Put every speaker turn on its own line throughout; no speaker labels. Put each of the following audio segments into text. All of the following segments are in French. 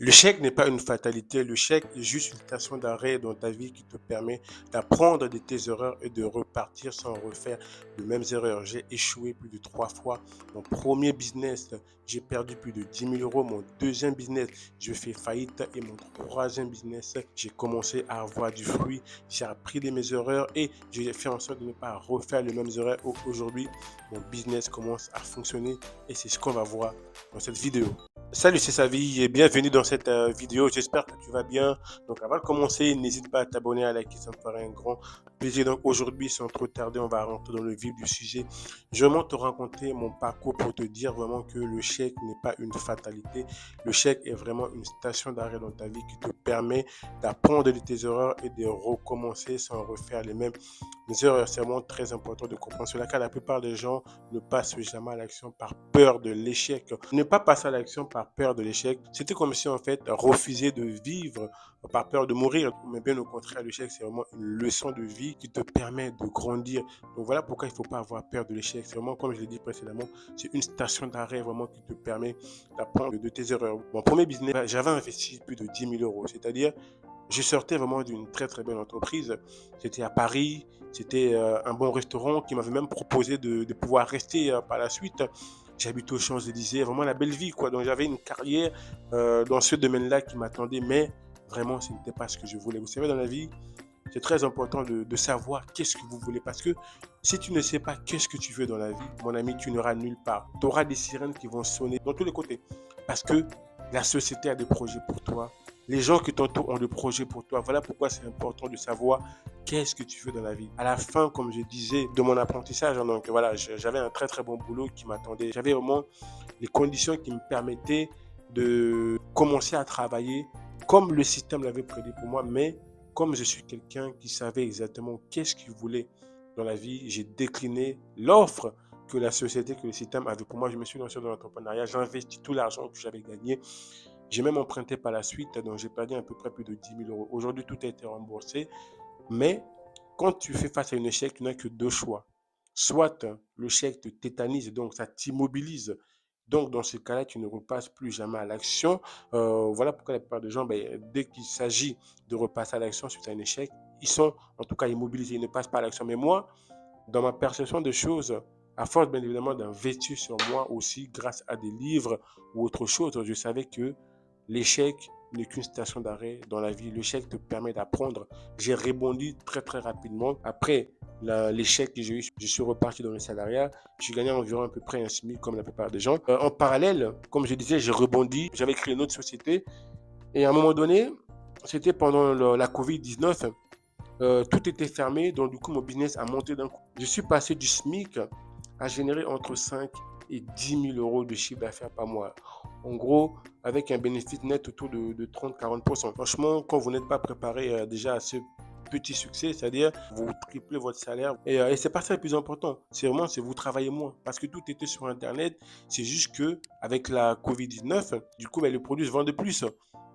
Le chèque n'est pas une fatalité, le chèque est juste une station d'arrêt dans ta vie qui te permet d'apprendre de tes erreurs et de repartir sans refaire les mêmes erreurs. J'ai échoué plus de 3 fois. Mon premier business, j'ai perdu plus de 10 000 euros. Mon deuxième business, je fais faillite. Et mon troisième business, j'ai commencé à avoir du fruit. J'ai appris de mes erreurs et j'ai fait en sorte de ne pas refaire les mêmes erreurs. Aujourd'hui, mon business commence à fonctionner et c'est ce qu'on va voir dans cette vidéo. Salut, c'est Savi et bienvenue dans cette vidéo. J'espère que tu vas bien. Donc, avant de commencer, n'hésite pas à t'abonner, à liker, ça me ferait un grand plaisir. Donc, aujourd'hui, sans trop tarder, on va rentrer dans le vif du sujet. Je vais vraiment te raconter mon parcours pour te dire vraiment que le chèque n'est pas une fatalité. Le chèque est vraiment une station d'arrêt dans ta vie qui te permet d'apprendre de tes erreurs et de recommencer sans refaire les mêmes erreurs. C'est vraiment très important de comprendre cela car la plupart des gens ne passent jamais à l'action par peur de l'échec. Ne pas passer à l'action par peur de l'échec, c'était comme si en fait refuser de vivre par peur de mourir. Mais bien au contraire, l'échec c'est vraiment une leçon de vie qui te permet de grandir. Donc voilà pourquoi il ne faut pas avoir peur de l'échec. C'est vraiment comme je l'ai dit précédemment, c'est une station d'arrêt vraiment qui te permet d'apprendre de tes erreurs. Mon premier business, j'avais investi plus de 10 000 euros, c'est-à-dire je sortais vraiment d'une très très belle entreprise. C'était à Paris, c'était un bon restaurant qui m'avait même proposé de pouvoir rester par la suite. J'habitais aux Champs-Élysées, vraiment la belle vie, quoi. Donc j'avais une carrière dans ce domaine-là qui m'attendait, mais vraiment ce n'était pas ce que je voulais. Vous savez, dans la vie, c'est très important de savoir qu'est-ce que vous voulez. Parce que si tu ne sais pas qu'est-ce que tu veux dans la vie, mon ami, tu n'auras nulle part. Tu auras des sirènes qui vont sonner dans tous les côtés. Parce que la société a des projets pour toi. Les gens qui t'entourent ont des projets pour toi. Voilà pourquoi c'est important de savoir qu'est-ce que tu veux dans la vie. À la fin, comme je disais, de mon apprentissage, hein, donc voilà, j'avais un très très bon boulot qui m'attendait. J'avais vraiment les conditions qui me permettaient de commencer à travailler comme le système l'avait prédit pour moi, mais comme je suis quelqu'un qui savait exactement qu'est-ce qu'il voulait dans la vie, j'ai décliné l'offre que la société, que le système avait pour moi. Je me suis lancé dans l'entrepreneuriat, j'ai investi tout l'argent que j'avais gagné. J'ai même emprunté par la suite, donc j'ai perdu à peu près plus de 10 000 euros. Aujourd'hui, tout a été remboursé. Mais quand tu fais face à un échec, tu n'as que deux choix. Soit le chèque te tétanise, donc ça t'immobilise. Donc, dans ce cas-là, tu ne repasses plus jamais à l'action. Voilà pourquoi la plupart des gens, ben, dès qu'il s'agit de repasser à l'action suite à un échec, ils sont en tout cas immobilisés, ils ne passent pas à l'action. Mais moi, dans ma perception des choses, à force bien évidemment d'investir sur moi aussi grâce à des livres ou autre chose, je savais que l'échec n'est qu'une station d'arrêt dans la vie. L'échec te permet d'apprendre. J'ai rebondi très très rapidement. Après l'échec que j'ai eu, je suis reparti dans le salariat. Je gagnais environ à peu près un SMIC comme la plupart des gens. En parallèle, comme je disais, j'ai rebondi. J'avais créé une autre société. Et à un moment donné, c'était pendant la Covid-19, tout était fermé, donc du coup, mon business a monté d'un coup. Je suis passé du SMIC à générer entre 5 et 10 000 euros de chiffre d'affaires par mois. En gros, avec un bénéfice net autour de 30-40%. Franchement, quand vous n'êtes pas préparé déjà à ce petit succès, c'est-à-dire vous triplez votre salaire. Et c'est pas ça le plus important. C'est vraiment, c'est vous travaillez moins. Parce que tout était sur Internet. C'est juste que avec la Covid-19, du coup, ben, le produit se vendait plus.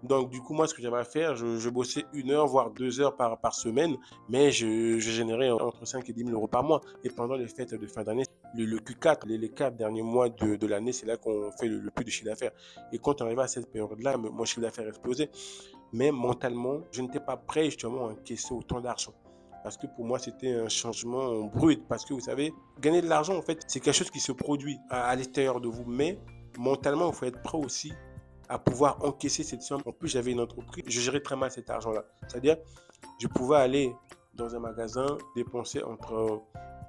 Donc, du coup, moi, ce que j'avais à faire, je bossais 1 heure, voire 2 heures par semaine, mais je générais entre 5 et 10 000 euros par mois. Et pendant les fêtes de fin d'année, le Q4, les 4 derniers mois de l'année, c'est là qu'on fait le plus de chiffre d'affaires. Et quand on arrive à cette période-là, mon chiffre d'affaires explosait. Mais mentalement, je n'étais pas prêt justement à encaisser autant d'argent. Parce que pour moi, c'était un changement brut. Parce que vous savez, gagner de l'argent, en fait, c'est quelque chose qui se produit à l'extérieur de vous. Mais mentalement, il faut être prêt aussi à pouvoir encaisser cette somme. En plus, j'avais une entreprise, je gérais très mal cet argent-là. C'est-à-dire, je pouvais aller dans un magasin, dépenser entre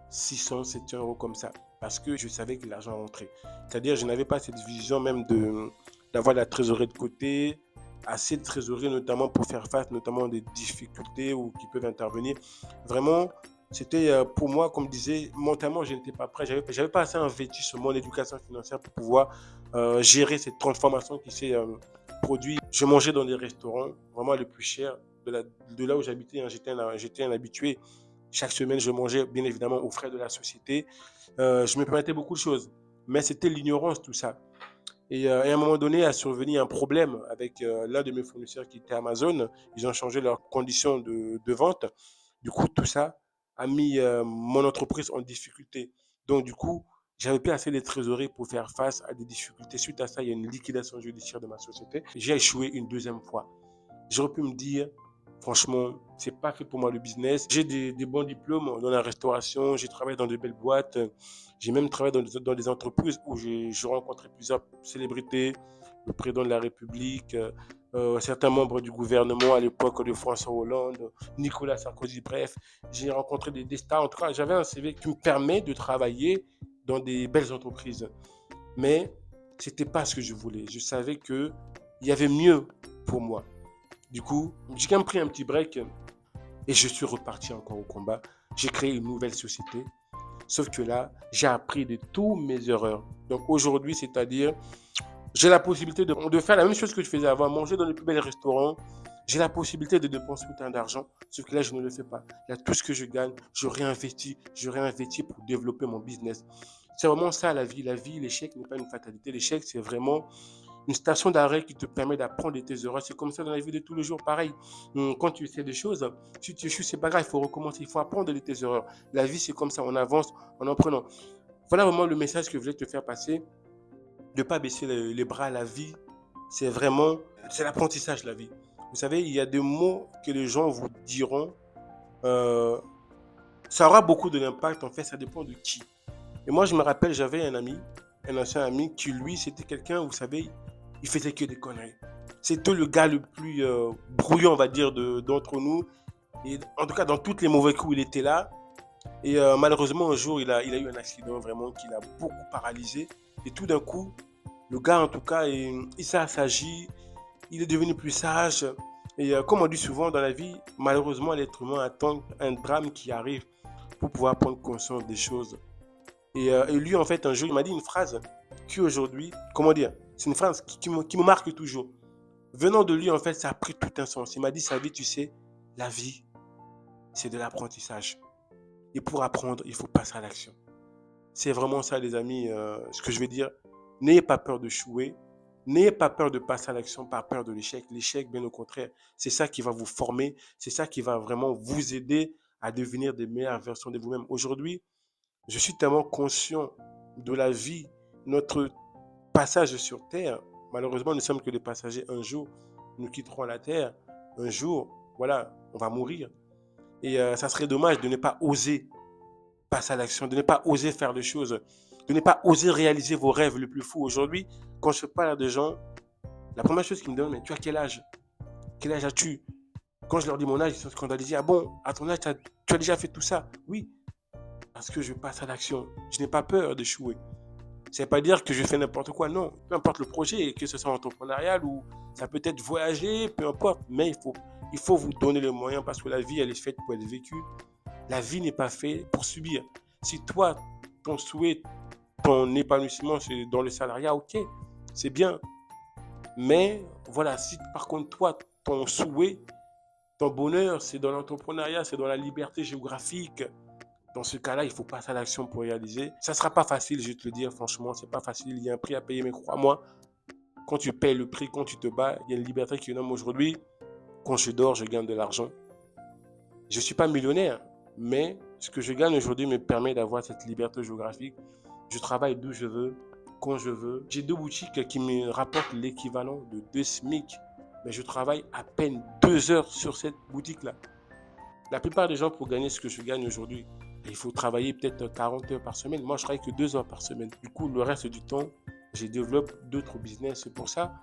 600, 700 euros comme ça, parce que je savais que l'argent rentrait. C'est-à-dire, je n'avais pas cette vision même d'avoir la trésorerie de côté, assez de trésorerie notamment pour faire face notamment des difficultés ou qui peuvent intervenir. Vraiment, c'était pour moi, comme je disais, mentalement, je n'étais pas prêt. J'avais pas assez investi sur mon éducation financière pour pouvoir gérer cette transformation qui s'est produite. Je mangeais dans des restaurants vraiment les plus chers de là où j'habitais. Hein. J'étais un habitué. Chaque semaine, je mangeais bien évidemment aux frais de la société. Je me permettais beaucoup de choses. Mais c'était l'ignorance, tout ça. Et à un moment donné, a survenu un problème avec l'un de mes fournisseurs qui était Amazon. Ils ont changé leurs conditions de vente. Du coup, tout ça a mis mon entreprise en difficulté. Donc, du coup, J'avais plus assez de trésorerie pour faire face à des difficultés. Suite à ça, il y a une liquidation judiciaire de ma société. J'ai échoué une deuxième fois. J'aurais pu me dire, franchement, c'est pas fait pour moi le business. J'ai des bons diplômes dans la restauration, j'ai travaillé dans de belles boîtes, j'ai même travaillé dans des entreprises où j'ai rencontré plusieurs célébrités, le président de la République, certains membres du gouvernement à l'époque de François Hollande, Nicolas Sarkozy, bref, j'ai rencontré des stars. En tout cas, j'avais un CV qui me permet de travailler dans des belles entreprises. Mais c'était pas ce que je voulais. Je savais qu'il y avait mieux pour moi. Du coup, j'ai quand même pris un petit break et je suis reparti encore au combat. J'ai créé une nouvelle société. Sauf que là, j'ai appris de toutes mes erreurs. Donc aujourd'hui, c'est-à-dire, j'ai la possibilité de faire la même chose que je faisais avant, manger dans les plus belles restaurants. J'ai la possibilité de dépenser autant d'argent, sauf que là, je ne le fais pas. Là, tout ce que je gagne, je réinvestis pour développer mon business. C'est vraiment ça la vie. La vie, l'échec n'est pas une fatalité. L'échec, c'est vraiment une station d'arrêt qui te permet d'apprendre de tes erreurs. C'est comme ça dans la vie de tous les jours, pareil. Quand tu essaies des choses, si tu échoues, c'est pas grave, il faut recommencer, il faut apprendre de tes erreurs. La vie, c'est comme ça, on avance en apprenant. Voilà vraiment le message que je voulais te faire passer, de ne pas baisser les bras. La vie, c'est vraiment, c'est l'apprentissage, la vie. Vous savez, il y a des mots que les gens vous diront, euh, ça aura beaucoup de l'impact, en fait, ça dépend de qui. Et moi, je me rappelle, j'avais un ami, un ancien ami, qui lui, c'était quelqu'un, vous savez, il faisait que des conneries. C'était le gars le plus brouillon, on va dire, d'entre nous. Et en tout cas, dans tous les mauvais coups, il était là. Et malheureusement, un jour, il a eu un accident vraiment qui l'a beaucoup paralysé. Et tout d'un coup, le gars, en tout cas, il s'est assagi, il est devenu plus sage. Et comme on dit souvent dans la vie, malheureusement, l'être humain attend un drame qui arrive pour pouvoir prendre conscience des choses. Et lui, en fait, un jour, il m'a dit une phrase qui aujourd'hui, comment dire, c'est une phrase qui me marque toujours. Venant de lui, en fait, ça a pris tout un sens. Il m'a dit, sa vie, tu sais, la vie, c'est de l'apprentissage. Et pour apprendre, il faut passer à l'action. C'est vraiment ça, les amis, ce que je vais dire. N'ayez pas peur de chouer. N'ayez pas peur de passer à l'action, pas peur de l'échec. L'échec, bien au contraire, c'est ça qui va vous former. C'est ça qui va vraiment vous aider à devenir des meilleures versions de vous-même. Aujourd'hui, je suis tellement conscient de la vie, notre passage sur Terre. Malheureusement, nous ne sommes que des passagers. Un jour, nous quitterons la Terre. Un jour, voilà, on va mourir. Et ça serait dommage de ne pas oser passer à l'action, de ne pas oser faire des choses, de ne pas oser réaliser vos rêves les plus fous. Aujourd'hui, quand je parle à des gens, la première chose qu'ils me demandent, mais tu as quel âge? Quel âge as-tu? Quand je leur dis mon âge, ils sont scandalisés. Ah bon, à ton âge, tu as déjà fait tout ça? Oui, parce que je passe à l'action. Je n'ai pas peur d'échouer. Ça ne veut pas dire que je fais n'importe quoi, non. Peu importe le projet, que ce soit entrepreneurial ou ça peut être voyager, peu importe. Mais il faut vous donner les moyens parce que la vie, elle est faite pour être vécue. La vie n'est pas faite pour subir. Si toi, ton souhait, ton épanouissement, c'est dans le salariat, ok, c'est bien. Mais voilà, si par contre, toi, ton souhait, ton bonheur, c'est dans l'entrepreneuriat, c'est dans la liberté géographique, dans ce cas-là, il faut passer à l'action pour réaliser. Ça ne sera pas facile, je vais te le dire, franchement, c'est pas facile. Il y a un prix à payer, mais crois-moi, quand tu payes le prix, quand tu te bats, il y a une liberté qui est énorme aujourd'hui. Quand je dors, je gagne de l'argent. Je ne suis pas millionnaire, mais ce que je gagne aujourd'hui me permet d'avoir cette liberté géographique. Je travaille d'où je veux, quand je veux. J'ai deux boutiques qui me rapportent l'équivalent de 2 SMIC, mais je travaille à peine 2 heures sur cette boutique-là. La plupart des gens, pour gagner ce que je gagne aujourd'hui, il faut travailler peut-être 40 heures par semaine. Moi, je travaille que 2 heures par semaine. Du coup, le reste du temps, je développe d'autres business. C'est pour ça,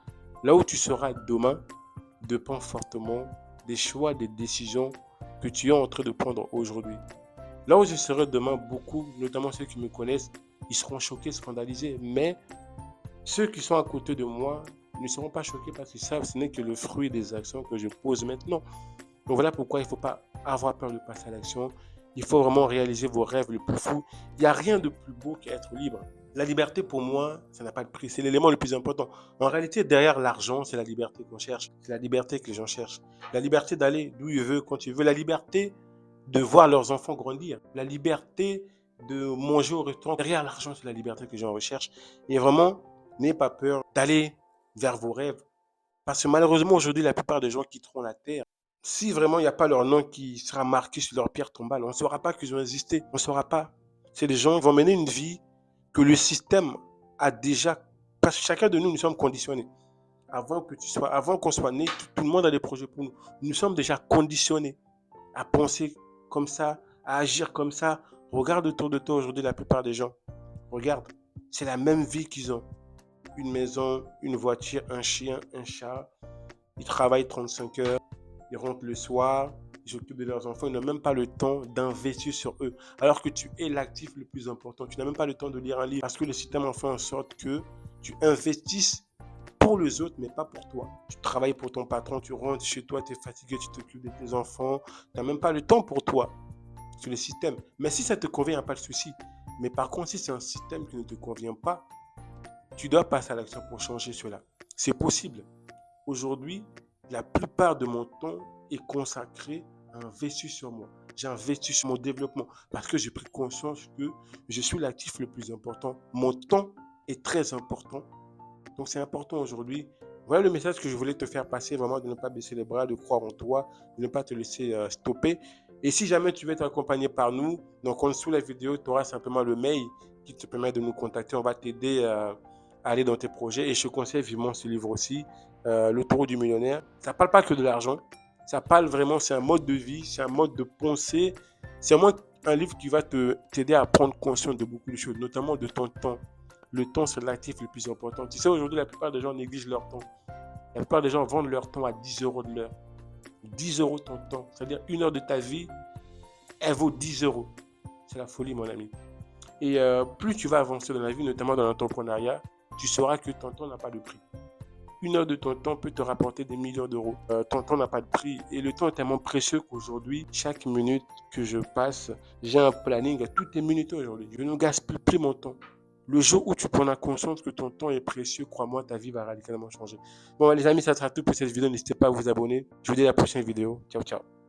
là où tu seras demain dépend fortement des choix, des décisions que tu es en train de prendre aujourd'hui. Là où je serai demain, beaucoup, notamment ceux qui me connaissent, ils seront choqués, scandalisés. Mais ceux qui sont à côté de moi ne seront pas choqués parce qu'ils savent que ce n'est que le fruit des actions que je pose maintenant. Donc voilà pourquoi il ne faut pas avoir peur de passer à l'action. Il faut vraiment réaliser vos rêves les plus fous. Il n'y a rien de plus beau qu'être libre. La liberté, pour moi, ça n'a pas de prix. C'est l'élément le plus important. En réalité, derrière l'argent, c'est la liberté qu'on cherche. C'est la liberté que les gens cherchent. La liberté d'aller d'où ils veulent, quand ils veulent. La liberté de voir leurs enfants grandir. La liberté de manger au restaurant. Derrière l'argent, c'est la liberté que les gens recherchent. Et vraiment, n'ayez pas peur d'aller vers vos rêves. Parce que malheureusement, aujourd'hui, la plupart des gens quitteront la terre. Si vraiment il n'y a pas leur nom qui sera marqué sur leur pierre tombale, on ne saura pas qu'ils ont existé. On ne saura pas. C'est des gens qui vont mener une vie que le système a déjà, parce que chacun de nous, nous sommes conditionnés. Avant qu'on soit né, tout le monde a des projets pour nous. Nous sommes déjà conditionnés à penser comme ça, à agir comme ça. Regarde autour de toi aujourd'hui la plupart des gens. Regarde, c'est la même vie qu'ils ont. Une maison, une voiture, un chien, un chat. Ils travaillent 35 heures, ils rentrent le soir, ils s'occupent de leurs enfants, ils n'ont même pas le temps d'investir sur eux. Alors que tu es l'actif le plus important. Tu n'as même pas le temps de lire un livre parce que le système a fait en sorte que tu investisses pour les autres, mais pas pour toi. Tu travailles pour ton patron, tu rentres chez toi, tu es fatigué, tu t'occupes de tes enfants, tu n'as même pas le temps pour toi. C'est le système. Mais si ça te convient, il n'y a pas de souci. Mais par contre, si c'est un système qui ne te convient pas, tu dois passer à l'action pour changer cela. C'est possible. Aujourd'hui, la plupart de mon temps est consacré à investir sur moi. J'ai investi sur mon développement parce que j'ai pris conscience que je suis l'actif le plus important. Mon temps est très important. Donc c'est important aujourd'hui. Voilà le message que je voulais te faire passer, vraiment de ne pas baisser les bras, de croire en toi, de ne pas te laisser stopper. Et si jamais tu veux être accompagné par nous, donc en dessous de la vidéo, tu auras simplement le mail qui te permet de nous contacter. On va t'aider à aller dans tes projets. Et je te conseille vivement ce livre aussi, Le Taureau du millionnaire. Ça ne parle pas que de l'argent. Ça parle vraiment, c'est un mode de vie, c'est un mode de pensée. C'est vraiment un livre qui va t'aider à prendre conscience de beaucoup de choses, notamment de ton temps. Le temps, c'est l'actif le plus important. Tu sais, aujourd'hui, la plupart des gens négligent leur temps. La plupart des gens vendent leur temps à 10 euros de l'heure. 10 euros ton temps. C'est-à-dire une heure de ta vie, elle vaut 10 euros. C'est la folie, mon ami. Et plus tu vas avancer dans la vie, notamment dans l'entrepreneuriat, tu sauras que ton temps n'a pas de prix. Une heure de ton temps peut te rapporter des millions d'euros. Ton temps n'a pas de prix. Et le temps est tellement précieux qu'aujourd'hui, chaque minute que je passe, j'ai un planning à toutes les minutes aujourd'hui. Je ne gaspille plus mon temps. Le jour où tu prendras conscience que ton temps est précieux, crois-moi, ta vie va radicalement changer. Bon, les amis, ça sera tout pour cette vidéo. N'hésitez pas à vous abonner. Je vous dis à la prochaine vidéo. Ciao, ciao.